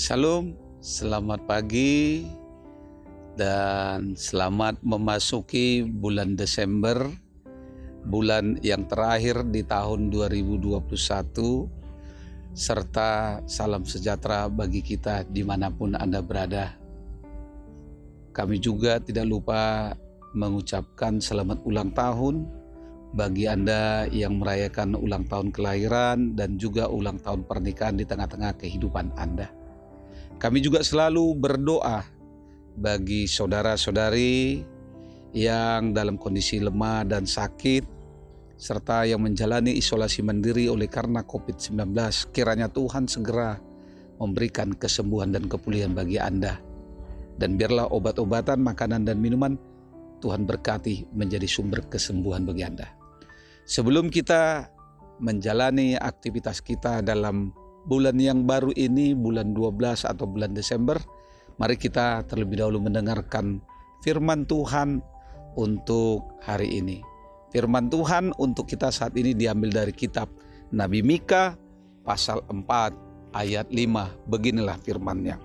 Shalom, selamat pagi dan selamat memasuki bulan Desember, bulan yang terakhir di tahun 2021, serta salam sejahtera bagi kita dimanapun Anda berada. Kami juga tidak lupa mengucapkan selamat ulang tahun bagi Anda yang merayakan ulang tahun kelahiran dan juga ulang tahun pernikahan di tengah-tengah kehidupan Anda. Kami juga selalu berdoa bagi saudara-saudari yang dalam kondisi lemah dan sakit, serta yang menjalani isolasi mandiri oleh karena COVID-19. Kiranya Tuhan segera memberikan kesembuhan dan kepulihan bagi Anda. Dan biarlah obat-obatan, makanan, dan minuman Tuhan berkati menjadi sumber kesembuhan bagi Anda. Sebelum kita menjalani aktivitas kita dalam bulan yang baru ini, bulan 12 atau bulan Desember, mari kita terlebih dahulu mendengarkan firman Tuhan untuk hari ini. Firman Tuhan untuk kita saat ini diambil dari kitab Nabi Mika pasal 4 ayat 5. Beginilah firman-Nya.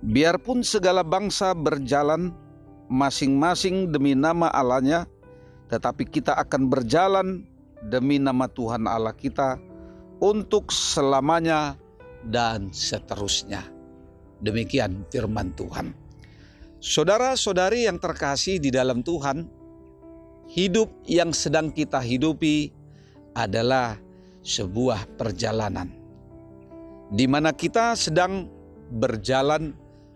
Biarpun segala bangsa berjalan masing-masing demi nama Allahnya, tetapi kita akan berjalan demi nama Tuhan Allah kita untuk selamanya dan seterusnya. Demikian firman Tuhan. Saudara-saudari yang terkasih di dalam Tuhan, hidup yang sedang kita hidupi adalah sebuah perjalanan, di mana kita sedang berjalan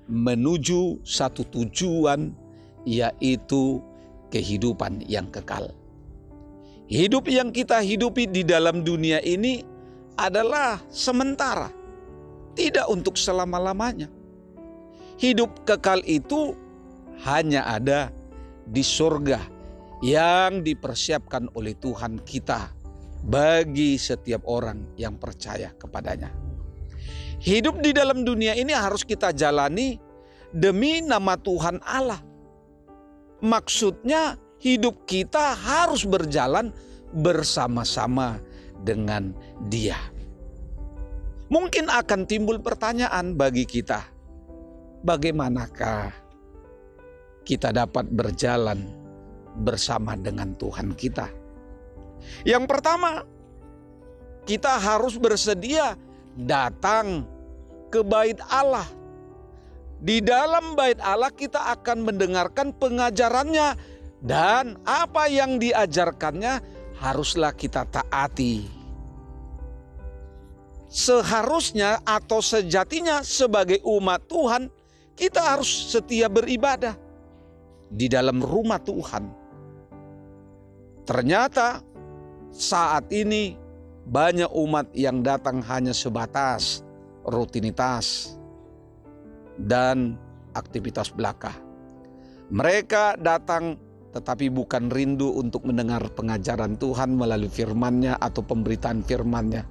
menuju satu tujuan, yaitu kehidupan yang kekal. Hidup yang kita hidupi di dalam dunia ini adalah sementara, tidak untuk selama-lamanya. Hidup kekal itu hanya ada di surga yang dipersiapkan oleh Tuhan kita bagi setiap orang yang percaya kepadanya. Hidup di dalam dunia ini harus kita jalani demi nama Tuhan Allah. Maksudnya hidup kita harus berjalan bersama-sama dengan Dia. Mungkin akan timbul pertanyaan bagi kita, bagaimanakah kita dapat berjalan bersama dengan Tuhan kita? Yang pertama, kita harus bersedia datang ke bait Allah. Di dalam bait Allah kita akan mendengarkan pengajarannya, dan apa yang diajarkannya haruslah kita taati. Seharusnya atau sejatinya sebagai umat Tuhan, kita harus setia beribadah di dalam rumah Tuhan. Ternyata saat ini banyak umat yang datang hanya sebatas rutinitas dan aktivitas belaka. Mereka datang tetapi bukan rindu untuk mendengar pengajaran Tuhan melalui firman-Nya atau pemberitaan firman-Nya.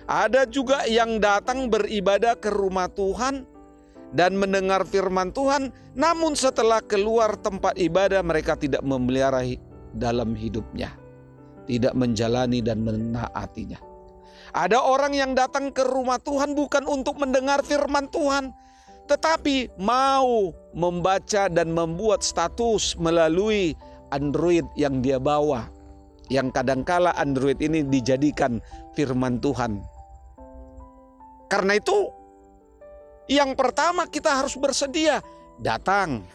Ada juga yang datang beribadah ke rumah Tuhan dan mendengar firman Tuhan, namun setelah keluar tempat ibadah mereka tidak memelihara dalam hidupnya, tidak menjalani dan menaatinya. Ada orang yang datang ke rumah Tuhan bukan untuk mendengar firman Tuhan, tetapi mau membaca dan membuat status melalui Android yang dia bawa, yang kadangkala Android ini dijadikan firman Tuhan. Karena itu, yang pertama kita harus bersedia datang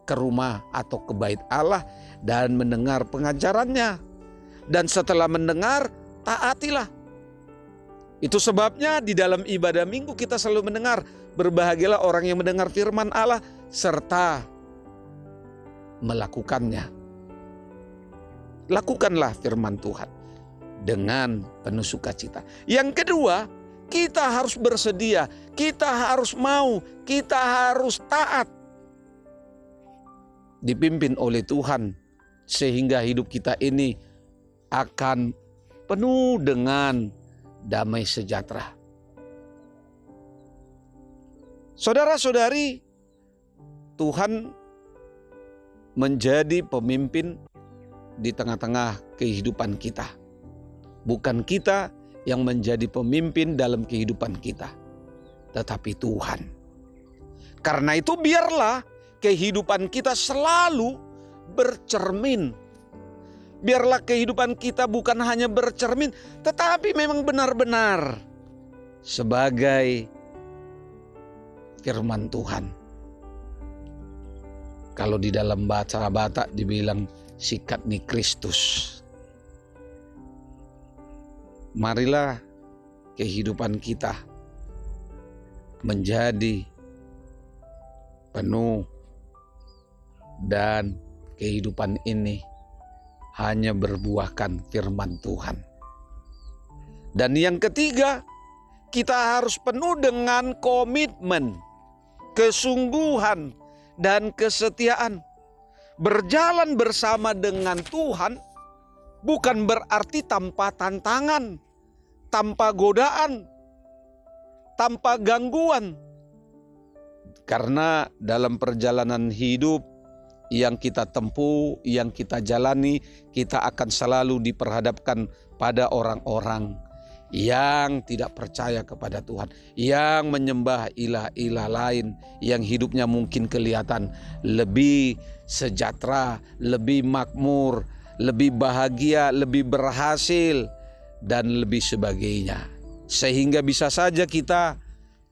ke rumah atau ke bait Allah dan mendengar pengajarannya. Dan setelah mendengar, taatilah. Itu sebabnya di dalam ibadah minggu kita selalu mendengar, berbahagialah orang yang mendengar firman Allah serta melakukannya. Lakukanlah firman Tuhan dengan penuh sukacita. Yang kedua, kita harus bersedia, kita harus mau, kita harus taat. Dipimpin oleh Tuhan sehingga hidup kita ini akan penuh dengan damai sejahtera. Saudara-saudari, Tuhan menjadi pemimpin di tengah-tengah kehidupan kita. Bukan kita yang menjadi pemimpin dalam kehidupan kita. tetapi Tuhan. Karena itu biarlah kehidupan kita selalu bercermin. Biarlah kehidupan kita bukan hanya bercermin, tetapi memang benar-benar sebagai firman Tuhan. Kalau di dalam bahasa Batak dibilang sikat ni Kristus. Marilah kehidupan kita menjadi penuh dan kehidupan ini hanya berbuahkan firman Tuhan. Dan yang ketiga, kita harus penuh dengan komitmen, kesungguhan, dan kesetiaan. Berjalan bersama dengan Tuhan bukan berarti tanpa tantangan, tanpa godaan, tanpa gangguan. Karena dalam perjalanan hidup yang kita tempuh, yang kita jalani, kita akan selalu diperhadapkan pada orang-orang yang tidak percaya kepada Tuhan, yang menyembah ilah-ilah lain, yang hidupnya mungkin kelihatan lebih sejahtera, lebih makmur, lebih bahagia, lebih berhasil, dan lebih sebagainya. Sehingga bisa saja kita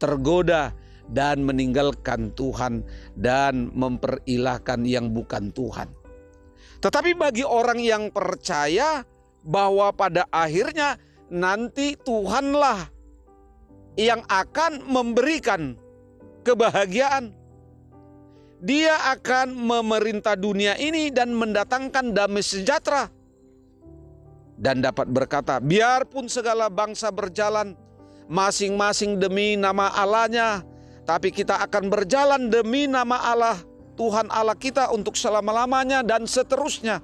tergoda dan meninggalkan Tuhan dan memperilahkan yang bukan Tuhan. Tetapi bagi orang yang percaya bahwa pada akhirnya nanti Tuhanlah yang akan memberikan kebahagiaan. Dia akan memerintah dunia ini dan mendatangkan damai sejahtera. Dan dapat berkata, biarpun segala bangsa berjalan masing-masing demi nama Allahnya, tapi kita akan berjalan demi nama Allah, Tuhan Allah kita untuk selama-lamanya dan seterusnya.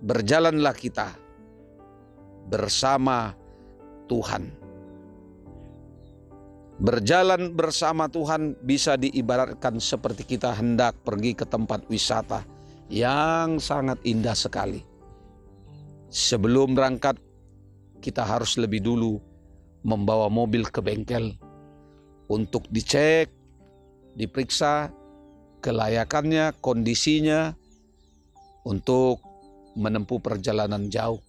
Berjalanlah kita bersama Tuhan. Berjalan bersama Tuhan bisa diibaratkan seperti kita hendak pergi ke tempat wisata yang sangat indah sekali. Sebelum berangkat, kita harus lebih dulu membawa mobil ke bengkel untuk dicek, diperiksa kelayakannya, kondisinya untuk menempuh perjalanan jauh.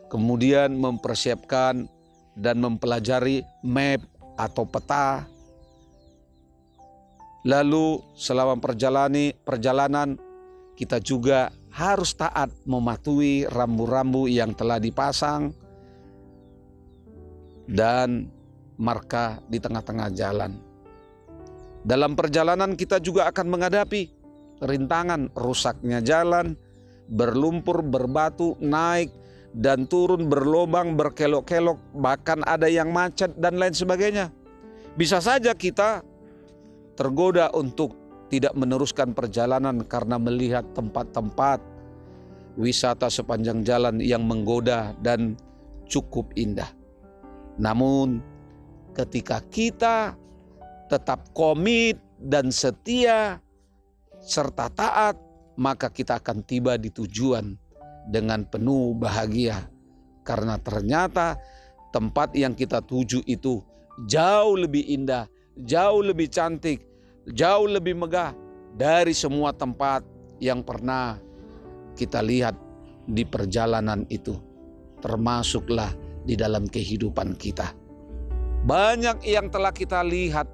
Kemudian mempersiapkan dan mempelajari map atau peta. Lalu selama perjalanan kita juga harus taat mematuhi rambu-rambu yang telah dipasang dan marka di tengah-tengah jalan. Dalam perjalanan kita juga akan menghadapi rintangan, rusaknya jalan, berlumpur, berbatu, naik dan turun, berlobang, berkelok-kelok, bahkan ada yang macet dan lain sebagainya. Bisa saja kita tergoda untuk tidak meneruskan perjalanan karena melihat tempat-tempat wisata sepanjang jalan yang menggoda dan cukup indah. Namun ketika kita tetap komit dan setia serta taat, maka kita akan tiba di tujuan dengan penuh bahagia. Karena ternyata tempat yang kita tuju itu jauh lebih indah, jauh lebih cantik, jauh lebih megah dari semua tempat yang pernah kita lihat di perjalanan itu. Termasuklah di dalam kehidupan kita. Banyak yang telah kita lihat,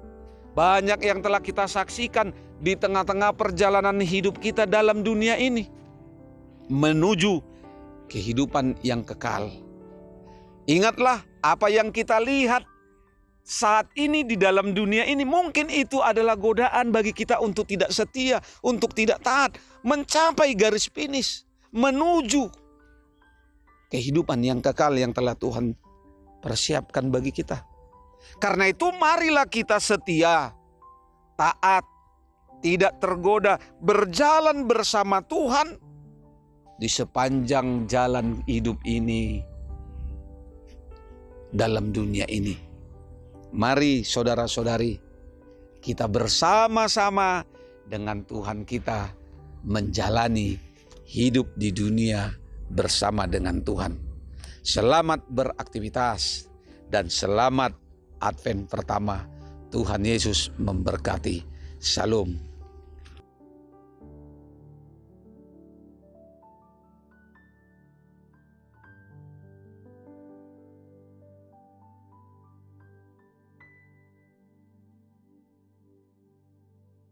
banyak yang telah kita saksikan di tengah-tengah perjalanan hidup kita dalam dunia ini menuju kehidupan yang kekal. Ingatlah apa yang kita lihat saat ini di dalam dunia ini, mungkin itu adalah godaan bagi kita untuk tidak setia, untuk tidak taat, mencapai garis finish, menuju kehidupan yang kekal yang telah Tuhan persiapkan bagi kita. Karena itu marilah kita setia, taat, tidak tergoda, berjalan bersama Tuhan di sepanjang jalan hidup ini, dalam dunia ini. Mari saudara-saudari, kita bersama-sama dengan Tuhan kita menjalani hidup di dunia bersama dengan Tuhan. Selamat beraktivitas dan selamat Advent pertama Tuhan Yesus memberkati. Shalom.